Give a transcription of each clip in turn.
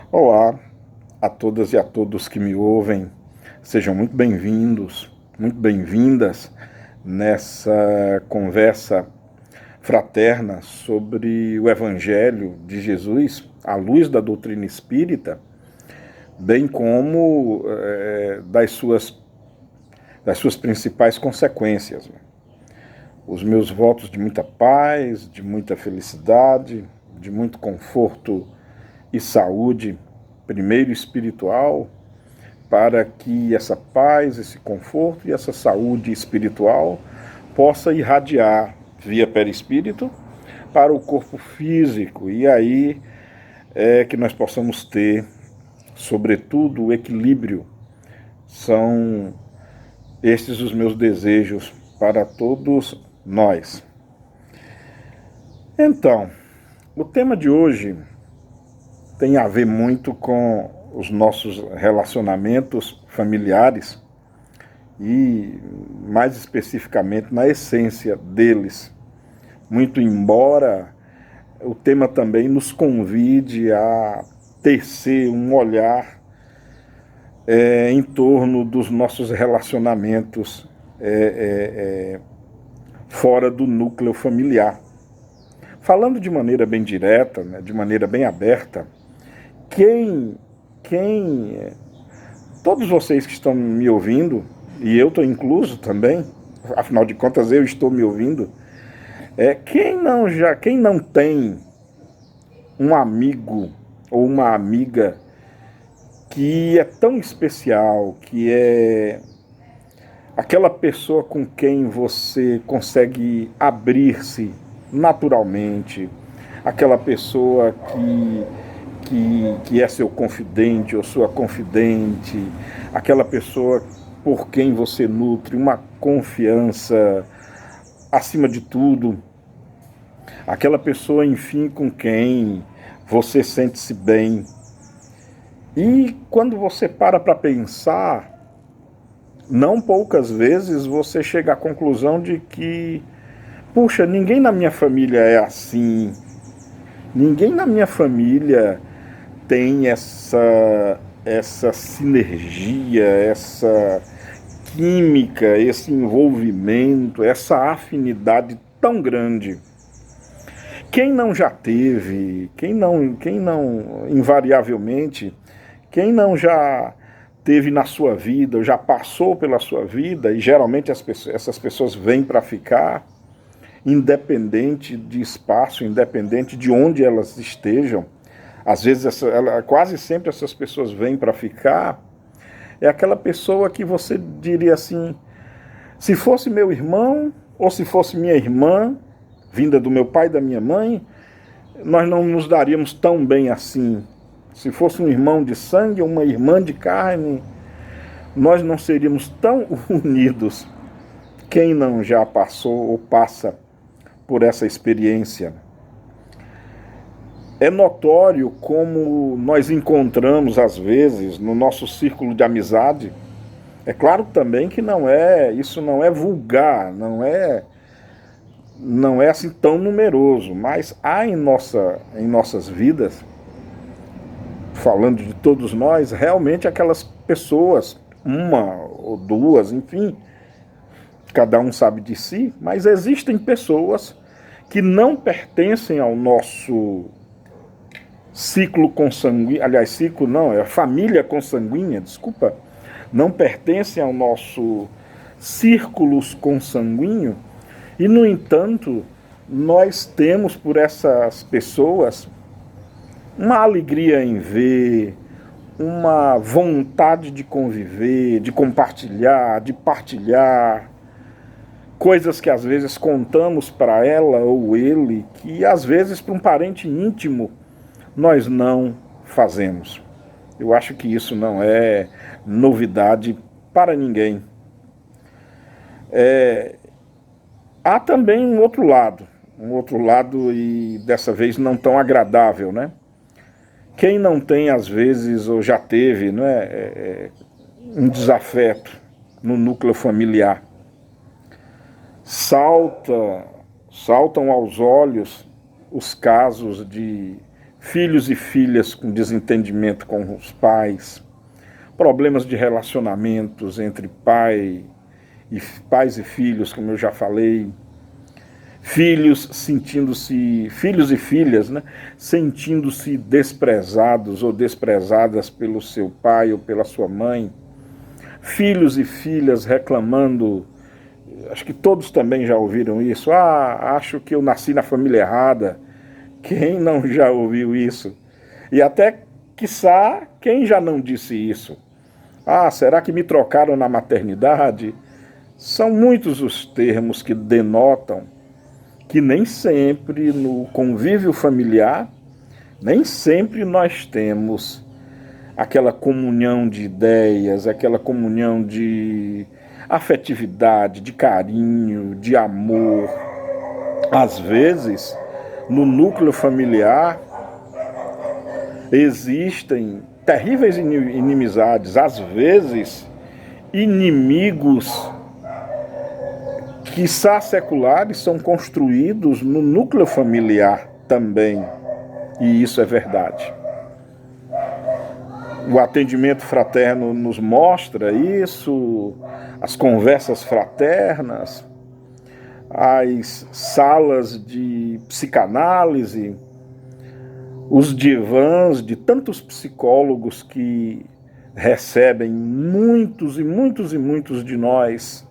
Olá a todas e a todos que me ouvem, sejam muito bem-vindos, muito bem-vindas nessa conversa fraterna sobre o Evangelho de Jesus, à luz da doutrina espírita, bem como das suas principais consequências. Os meus votos de muita paz, de muita felicidade, de muito conforto e saúde, primeiro espiritual, para que essa paz, esse conforto e essa saúde espiritual possa irradiar via perispírito para o corpo físico, e aí é que nós possamos ter, sobretudo, o equilíbrio. São estes os meus desejos para todos nós. Então, o tema de hoje tem a ver muito com os nossos relacionamentos familiares e, mais especificamente, na essência deles. Muito embora o tema também nos convide a tecer um olhar em torno dos nossos relacionamentos fora do núcleo familiar. Falando de maneira bem direta, né, de maneira bem aberta, todos vocês que estão me ouvindo, e eu estou incluso também, afinal de contas eu estou me ouvindo, quem não tem um amigo ou uma amiga que é tão especial, que é aquela pessoa com quem você consegue abrir-se naturalmente, aquela pessoa que é seu confidente ou sua confidente, aquela pessoa por quem você nutre uma confiança acima de tudo, aquela pessoa, enfim, com quem você sente-se bem. E quando você para pensar, não poucas vezes você chega à conclusão de que, puxa, ninguém na minha família é assim, ninguém na minha família tem essa sinergia, essa química, esse envolvimento, essa afinidade tão grande. Quem não já teve, quem não invariavelmente, quem não já teve na sua vida, já passou pela sua vida, e geralmente essas pessoas vêm para ficar, independente de espaço, independente de onde elas estejam. Às vezes, quase sempre essas pessoas vêm para ficar. É aquela pessoa que você diria assim, se fosse meu irmão ou se fosse minha irmã, vinda do meu pai e da minha mãe, nós não nos daríamos tão bem assim. Se fosse um irmão de sangue ou uma irmã de carne, nós não seríamos tão unidos. Quem não já passou ou passa por essa experiência? É notório como nós encontramos, às vezes, no nosso círculo de amizade. É claro também que isso não é vulgar, não é assim tão numeroso, mas há em nossas vidas, falando de todos nós, realmente aquelas pessoas, uma ou duas, enfim, cada um sabe de si, mas existem pessoas que não pertencem ao nosso ciclo consanguíneo, aliás, ciclo não, é a família consanguínea, desculpa, não pertencem ao nosso círculo consanguíneo, e, no entanto, nós temos por essas pessoas uma alegria em ver, uma vontade de conviver, de compartilhar, de partilhar, coisas que às vezes contamos para ela ou ele, que às vezes para um parente íntimo nós não fazemos. Eu acho que isso não é novidade para ninguém. Há também um outro lado e dessa vez não tão agradável, né? Quem não tem, às vezes, ou já teve, um desafeto no núcleo familiar, saltam aos olhos os casos de filhos e filhas com desentendimento com os pais, problemas de relacionamentos entre pais e filhos, como eu já falei, filhos e filhas, né, sentindo-se desprezados ou desprezadas pelo seu pai ou pela sua mãe, filhos e filhas reclamando, acho que todos também já ouviram isso, acho que eu nasci na família errada. Quem não já ouviu isso? E até, quiçá, quem já não disse isso? Será que me trocaram na maternidade? São muitos os termos que denotam que nem sempre no convívio familiar, nem sempre nós temos aquela comunhão de ideias, aquela comunhão de afetividade, de carinho, de amor. Às vezes, no núcleo familiar, existem terríveis inimizades, às vezes, inimigos quiçá seculares são construídos no núcleo familiar também, e isso é verdade. O atendimento fraterno nos mostra isso, as conversas fraternas, as salas de psicanálise, os divãs de tantos psicólogos que recebem muitos e muitos e muitos de nós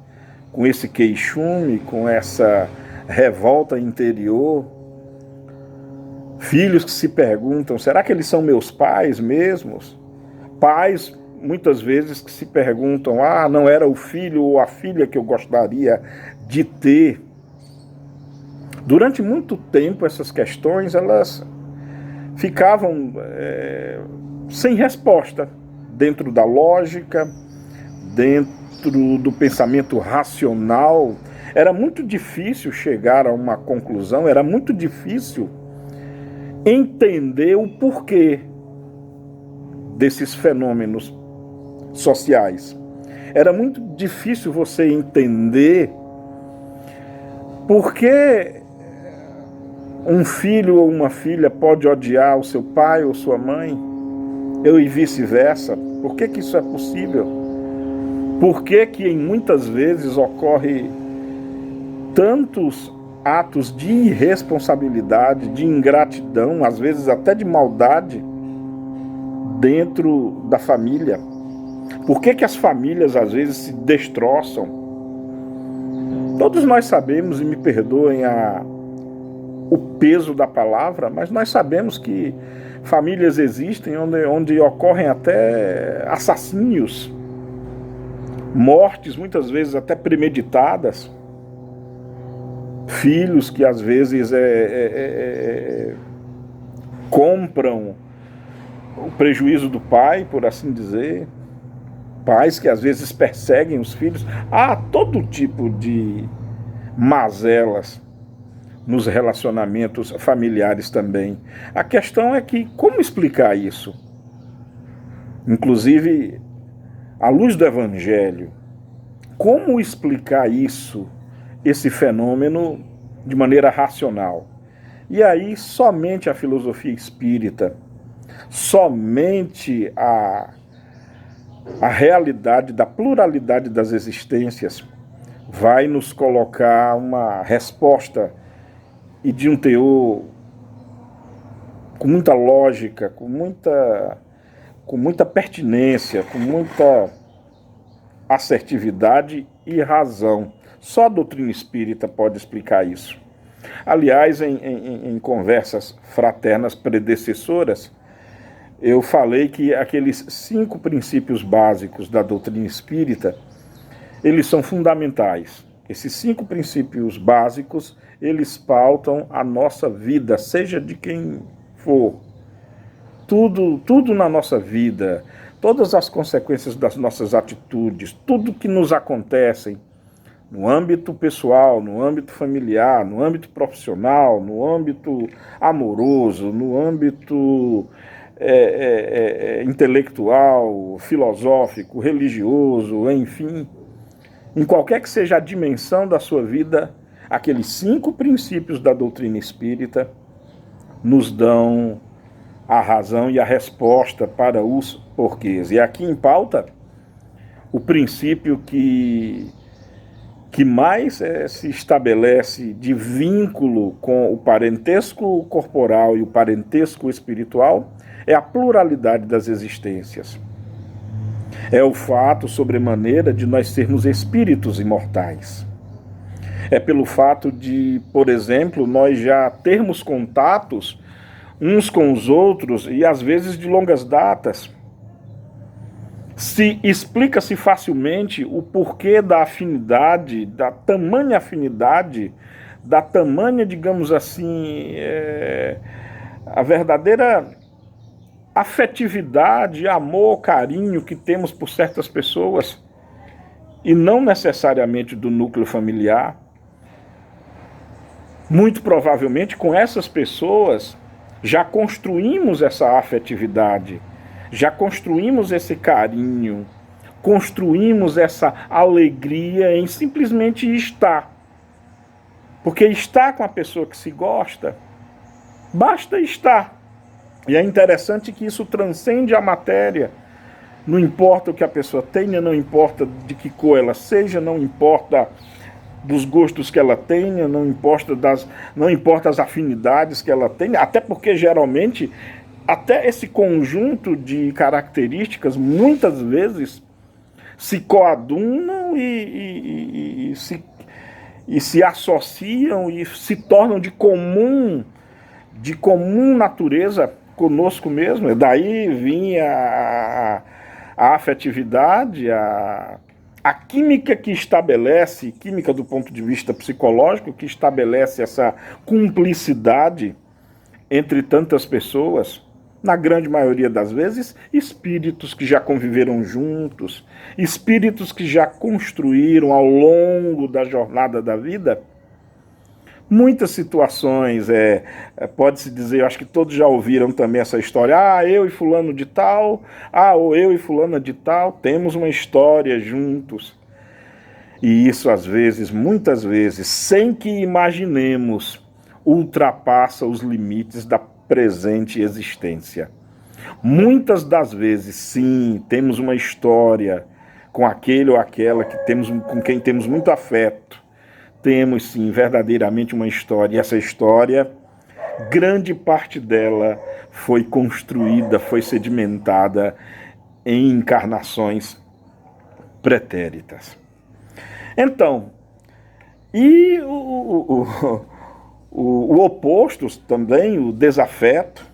com esse queixume, com essa revolta interior. Filhos que se perguntam, será que eles são meus pais mesmos? Pais, muitas vezes, que se perguntam, não era o filho ou a filha que eu gostaria de ter. Durante muito tempo, essas questões, elas ficavam sem resposta, dentro da lógica, dentro do pensamento racional. Era muito difícil chegar a uma conclusão, era muito difícil entender o porquê desses fenômenos sociais. Era muito difícil você entender por que um filho ou uma filha pode odiar o seu pai ou sua mãe, e vice-versa. Por que isso é possível? Por que em muitas vezes ocorre tantos atos de irresponsabilidade, de ingratidão, às vezes até de maldade dentro da família? Por que as famílias às vezes se destroçam? Todos nós sabemos, e me perdoem o peso da palavra, mas nós sabemos que famílias existem onde ocorrem até assassínios, mortes muitas vezes até premeditadas, filhos que às vezes compram o prejuízo do pai, por assim dizer, pais que às vezes perseguem os filhos. Há todo tipo de mazelas nos relacionamentos familiares também. A questão é que, como explicar isso? Inclusive, à luz do Evangelho, como explicar isso, esse fenômeno, de maneira racional? E aí, somente a filosofia espírita, somente a realidade da pluralidade das existências vai nos colocar uma resposta e de um teor com muita lógica, com muita pertinência, com muita assertividade e razão. Só a doutrina espírita pode explicar isso. Aliás, em conversas fraternas predecessoras, eu falei que aqueles 5 princípios básicos da doutrina espírita, eles são fundamentais. Esses 5 princípios básicos, eles pautam a nossa vida, seja de quem for. Tudo na nossa vida, todas as consequências das nossas atitudes, tudo que nos acontece no âmbito pessoal, no âmbito familiar, no âmbito profissional, no âmbito amoroso, no âmbito intelectual, filosófico, religioso, enfim, em qualquer que seja a dimensão da sua vida, aqueles 5 princípios da doutrina espírita nos dão a razão e a resposta para os porquês. E aqui em pauta, o princípio que mais se estabelece de vínculo com o parentesco corporal e o parentesco espiritual é a pluralidade das existências. É o fato, sobremaneira, de nós sermos espíritos imortais. É pelo fato de, por exemplo, nós já termos contatos uns com os outros e às vezes de longas datas. Explica-se facilmente o porquê da afinidade, da tamanha afinidade, da tamanha, digamos assim, a verdadeira afetividade, amor, carinho que temos por certas pessoas, e não necessariamente do núcleo familiar. Muito provavelmente com essas pessoas já construímos essa afetividade, já construímos esse carinho, construímos essa alegria em simplesmente estar. Porque estar com a pessoa que se gosta, basta estar. E é interessante que isso transcende a matéria. Não importa o que a pessoa tenha, não importa de que cor ela seja, não importa dos gostos que ela tenha, não importa as afinidades que ela tenha, até porque geralmente até esse conjunto de características muitas vezes se coadunam e se associam e se tornam de comum natureza conosco mesmo. Daí vinha a afetividade, a química que estabelece, química do ponto de vista psicológico, que estabelece essa cumplicidade entre tantas pessoas, na grande maioria das vezes, espíritos que já conviveram juntos, espíritos que já construíram ao longo da jornada da vida muitas situações. Pode-se dizer, eu acho que todos já ouviram também essa história, eu e fulano de tal, ou eu e fulana de tal, temos uma história juntos. E isso às vezes, muitas vezes, sem que imaginemos, ultrapassa os limites da presente existência. Muitas das vezes, sim, temos uma história com aquele ou aquela com quem temos muito afeto. Temos, sim, verdadeiramente uma história. E essa história, grande parte dela foi construída, foi sedimentada em encarnações pretéritas. Então, e o oposto também, o desafeto,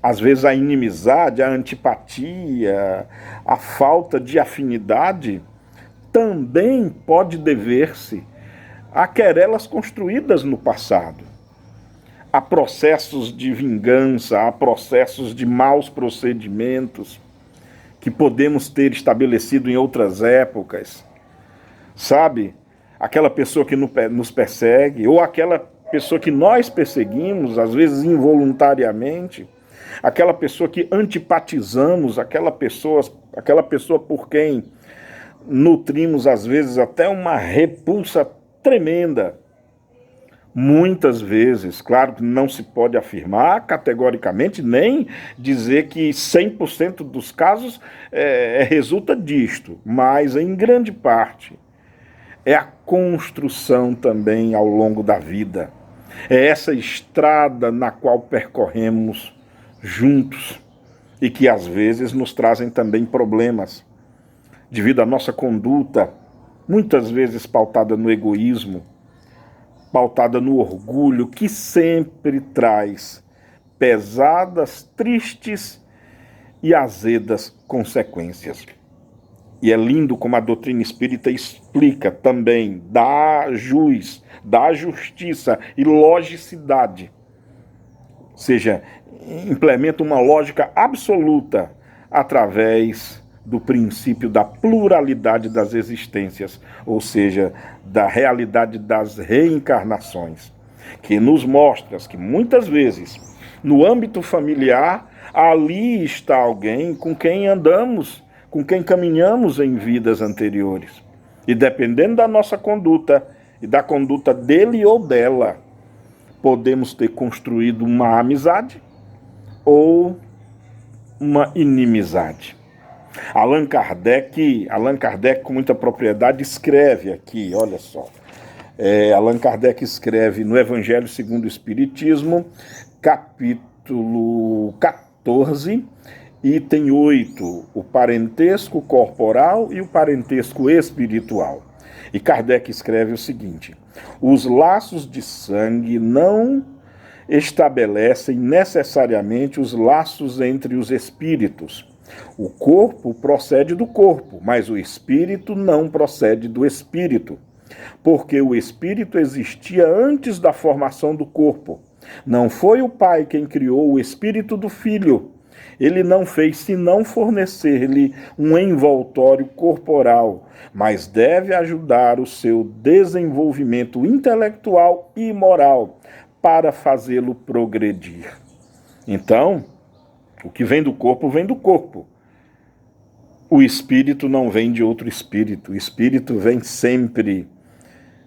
às vezes a inimizade, a antipatia, a falta de afinidade, também pode dever-se a querelas construídas no passado, a processos de vingança, a processos de maus procedimentos que podemos ter estabelecido em outras épocas, sabe? Aquela pessoa que nos persegue, ou aquela pessoa que nós perseguimos, às vezes involuntariamente, aquela pessoa que antipatizamos, aquela pessoa por quem nutrimos às vezes até uma repulsa tremenda. Muitas vezes, claro que não se pode afirmar categoricamente, nem dizer que 100% dos casos resulta disto, mas em grande parte é a construção também ao longo da vida. É essa estrada na qual percorremos juntos e que às vezes nos trazem também problemas devido à nossa conduta, muitas vezes pautada no egoísmo, pautada no orgulho, que sempre traz pesadas, tristes e azedas consequências. E é lindo como a doutrina espírita explica também, dá justiça e logicidade. Ou seja, implementa uma lógica absoluta através do princípio da pluralidade das existências, ou seja, da realidade das reencarnações, que nos mostra que muitas vezes, no âmbito familiar, ali está alguém com quem andamos, com quem caminhamos em vidas anteriores. E dependendo da nossa conduta e da conduta dele ou dela, podemos ter construído uma amizade ou uma inimizade. Allan Kardec, com muita propriedade, escreve aqui, olha só. Allan Kardec escreve no Evangelho segundo o Espiritismo, capítulo 14, item 8, o parentesco corporal e o parentesco espiritual. E Kardec escreve o seguinte: os laços de sangue não estabelecem necessariamente os laços entre os espíritos. O corpo procede do corpo, mas o espírito não procede do espírito, porque o espírito existia antes da formação do corpo. Não foi o pai quem criou o espírito do filho. Ele não fez senão fornecer-lhe um envoltório corporal, mas deve ajudar o seu desenvolvimento intelectual e moral para fazê-lo progredir. Então, o que vem do corpo, vem do corpo. O espírito não vem de outro espírito. O espírito vem sempre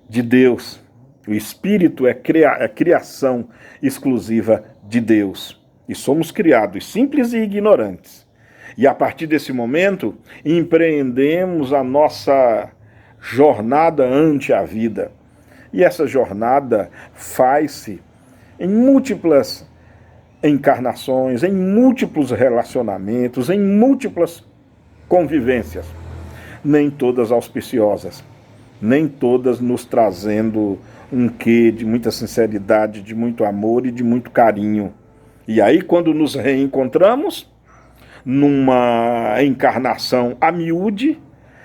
de Deus. O espírito é criação exclusiva de Deus. E somos criados simples e ignorantes. E a partir desse momento, empreendemos a nossa jornada ante a vida. E essa jornada faz-se em múltiplas encarnações, em múltiplos relacionamentos, em múltiplas convivências, nem todas auspiciosas, nem todas nos trazendo um quê de muita sinceridade, de muito amor e de muito carinho. E aí, quando nos reencontramos, numa encarnação a miúde,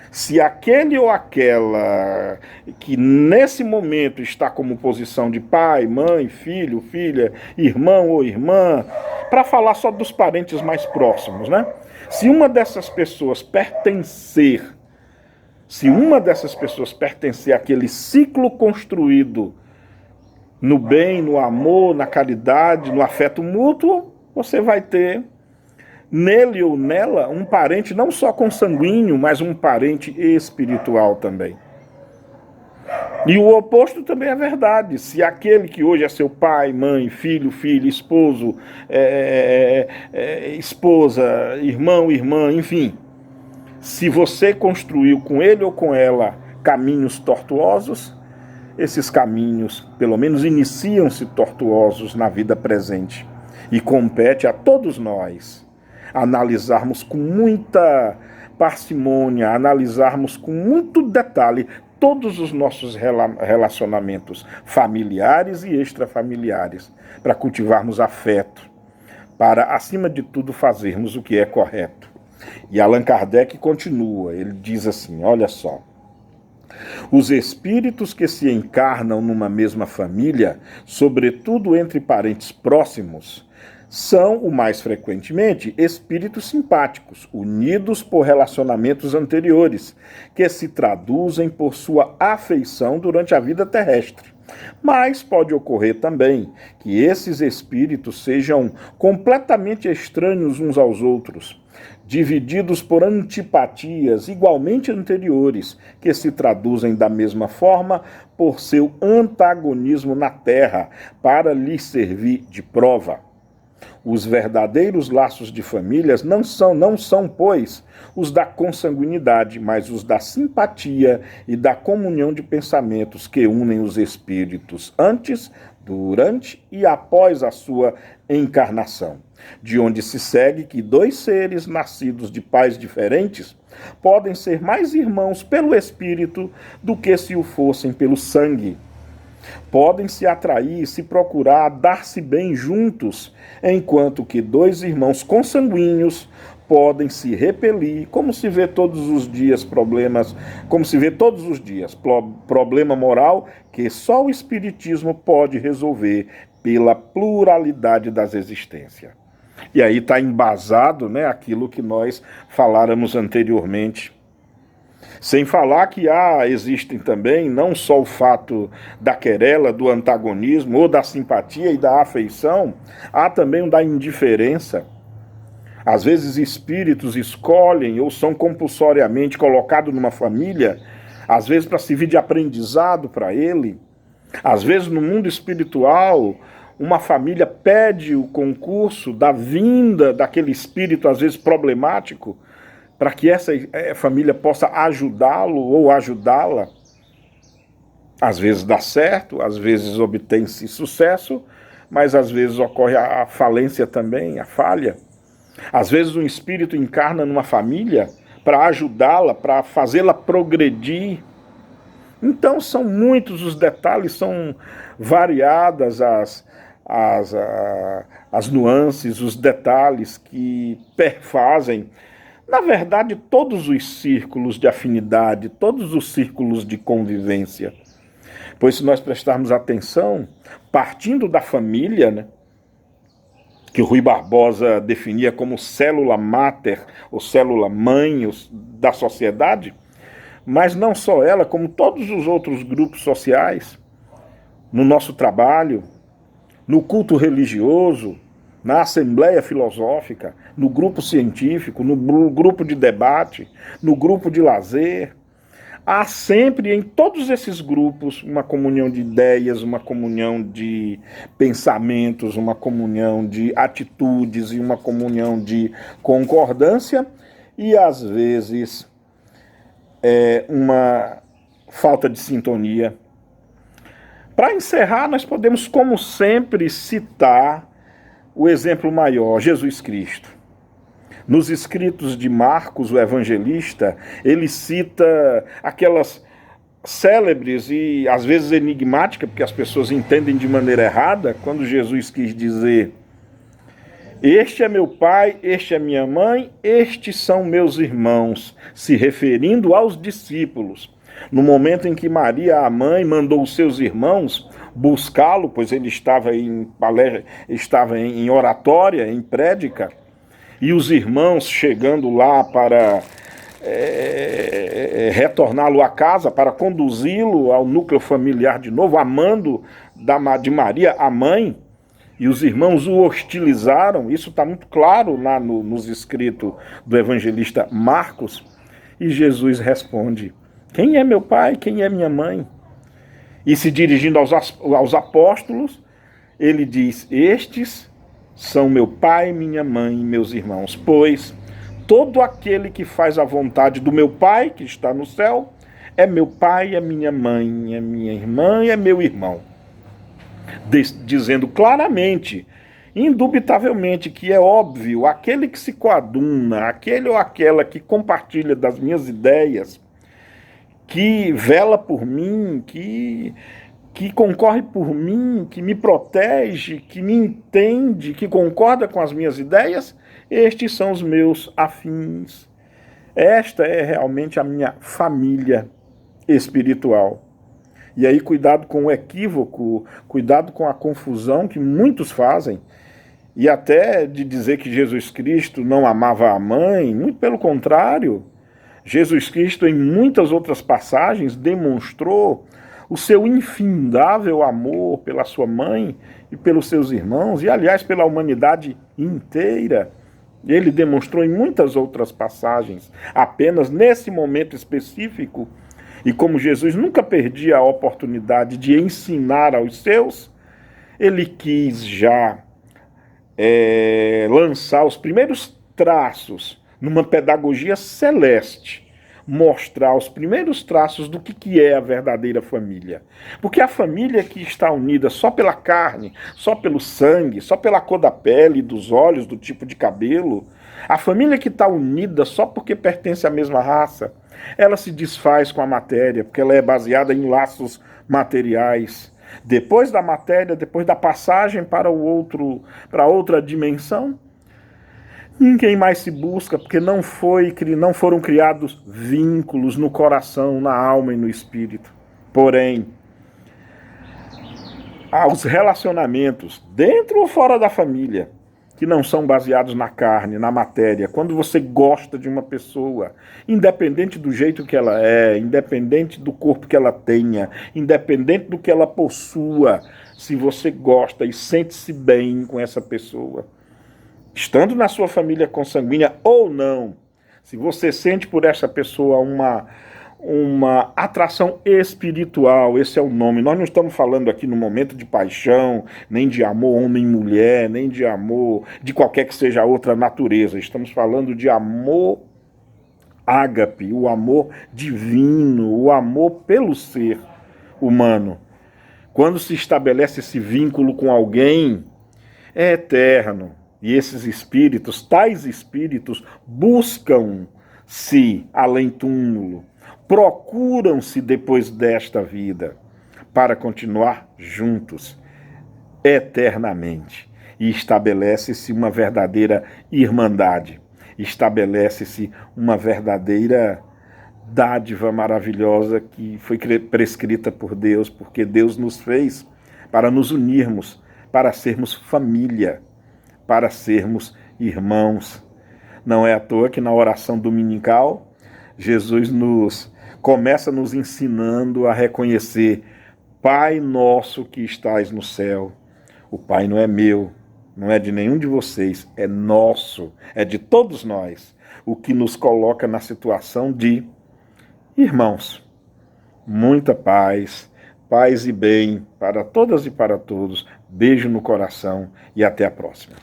se aquele ou aquela que nesse momento está como posição de pai, mãe, filho, filha, irmão ou irmã, para falar só dos parentes mais próximos, né? Se uma dessas pessoas pertencer àquele ciclo construído no bem, no amor, na caridade, no afeto mútuo, você vai ter nele ou nela um parente não só consanguíneo, mas um parente espiritual também. E o oposto também é verdade. Se aquele que hoje é seu pai, mãe, filho, filha, esposo, esposa, irmão, irmã, enfim, se você construiu com ele ou com ela caminhos tortuosos, esses caminhos, pelo menos, iniciam-se tortuosos na vida presente. E compete a todos nós analisarmos com muita parcimônia, analisarmos com muito detalhe todos os nossos relacionamentos familiares e extrafamiliares, para cultivarmos afeto, para, acima de tudo, fazermos o que é correto. E Allan Kardec continua, ele diz assim, olha só: os espíritos que se encarnam numa mesma família, sobretudo entre parentes próximos, são, o mais frequentemente, espíritos simpáticos, unidos por relacionamentos anteriores, que se traduzem por sua afeição durante a vida terrestre. Mas pode ocorrer também que esses espíritos sejam completamente estranhos uns aos outros, divididos por antipatias igualmente anteriores, que se traduzem da mesma forma por seu antagonismo na terra, para lhes servir de prova. Os verdadeiros laços de famílias não são, pois, os da consanguinidade, mas os da simpatia e da comunhão de pensamentos que unem os espíritos antes, durante e após a sua encarnação. De onde se segue que dois seres nascidos de pais diferentes podem ser mais irmãos pelo espírito do que se o fossem pelo sangue. Podem se atrair, se procurar, dar-se bem juntos, enquanto que dois irmãos consanguíneos podem se repelir, como se vê todos os dias problema moral que só o Espiritismo pode resolver pela pluralidade das existências. E aí está embasado, né, aquilo que nós faláramos anteriormente. Sem falar que existem também não só o fato da querela, do antagonismo, ou da simpatia e da afeição, há também o da indiferença. Às vezes espíritos escolhem ou são compulsoriamente colocados numa família, às vezes para servir de aprendizado para ele. Às vezes no mundo espiritual, uma família pede o concurso da vinda daquele espírito, às vezes problemático, para que essa família possa ajudá-lo ou ajudá-la. Às vezes dá certo, às vezes obtém-se sucesso, mas às vezes ocorre a falência também, a falha. Às vezes um espírito encarna numa família para ajudá-la, para fazê-la progredir. Então são muitos os detalhes, são variadas as nuances, os detalhes que perfazem, na verdade, todos os círculos de afinidade, todos os círculos de convivência. Pois se nós prestarmos atenção, partindo da família, né, que o Rui Barbosa definia como célula máter, ou célula mãe da sociedade, mas não só ela, como todos os outros grupos sociais, no nosso trabalho, no culto religioso, na assembleia filosófica, no grupo científico, no grupo de debate, no grupo de lazer. Há sempre em todos esses grupos uma comunhão de ideias, uma comunhão de pensamentos, uma comunhão de atitudes e uma comunhão de concordância e, às vezes, uma falta de sintonia. Para encerrar, nós podemos, como sempre, citar o exemplo maior, Jesus Cristo. Nos escritos de Marcos, o evangelista, ele cita aquelas célebres e às vezes enigmáticas, porque as pessoas entendem de maneira errada, quando Jesus quis dizer: este é meu pai, este é minha mãe, estes são meus irmãos, se referindo aos discípulos. No momento em que Maria, a mãe, mandou os seus irmãos buscá-lo, pois ele estava em oratória, em prédica, e os irmãos chegando lá para retorná-lo à casa, para conduzi-lo ao núcleo familiar de novo, amando de Maria, a mãe, e os irmãos o hostilizaram. Isso está muito claro lá nos escritos do evangelista Marcos. E Jesus responde: quem é meu pai, quem é minha mãe? E se dirigindo aos apóstolos, ele diz: estes são meu pai, minha mãe e meus irmãos, pois todo aquele que faz a vontade do meu pai, que está no céu, é meu pai, é minha mãe, é minha irmã e é meu irmão. Dizendo claramente, indubitavelmente, que é óbvio, aquele que se coaduna, aquele ou aquela que compartilha das minhas ideias, que vela por mim, que concorre por mim, que me protege, que me entende, que concorda com as minhas ideias, estes são os meus afins. Esta é realmente a minha família espiritual. E aí, cuidado com o equívoco, cuidado com a confusão que muitos fazem, e até de dizer que Jesus Cristo não amava a mãe, muito pelo contrário. Jesus Cristo, em muitas outras passagens, demonstrou o seu infindável amor pela sua mãe e pelos seus irmãos, e aliás pela humanidade inteira. Ele demonstrou em muitas outras passagens, apenas nesse momento específico. E como Jesus nunca perdia a oportunidade de ensinar aos seus, ele quis já lançar os primeiros traços numa pedagogia celeste, mostrar os primeiros traços do que é a verdadeira família. Porque a família que está unida só pela carne, só pelo sangue, só pela cor da pele, dos olhos, do tipo de cabelo, a família que está unida só porque pertence à mesma raça, ela se desfaz com a matéria, porque ela é baseada em laços materiais. Depois da matéria, depois da passagem para outra dimensão, ninguém mais se busca, porque não foram criados vínculos no coração, na alma e no espírito. Porém, há os relacionamentos, dentro ou fora da família, que não são baseados na carne, na matéria. Quando você gosta de uma pessoa, independente do jeito que ela é, independente do corpo que ela tenha, independente do que ela possua, se você gosta e sente-se bem com essa pessoa, estando na sua família consanguínea ou não, se você sente por essa pessoa uma atração espiritual, esse é o nome. Nós não estamos falando aqui no momento de paixão, nem de amor homem e mulher, nem de amor de qualquer que seja a outra natureza. Estamos falando de amor ágape, o amor divino, o amor pelo ser humano. Quando se estabelece esse vínculo com alguém, é eterno. E esses espíritos, tais espíritos, buscam-se além túmulo, procuram-se depois desta vida, para continuar juntos eternamente. E estabelece-se uma verdadeira irmandade, estabelece-se uma verdadeira dádiva maravilhosa que foi prescrita por Deus, porque Deus nos fez para nos unirmos, para sermos família, para sermos irmãos. Não é à toa que na oração dominical, Jesus começa nos ensinando a reconhecer: Pai nosso que estais no céu. O Pai não é meu, não é de nenhum de vocês, é nosso, é de todos nós, o que nos coloca na situação de irmãos. Muita paz, paz e bem para todas e para todos. Beijo no coração e até a próxima.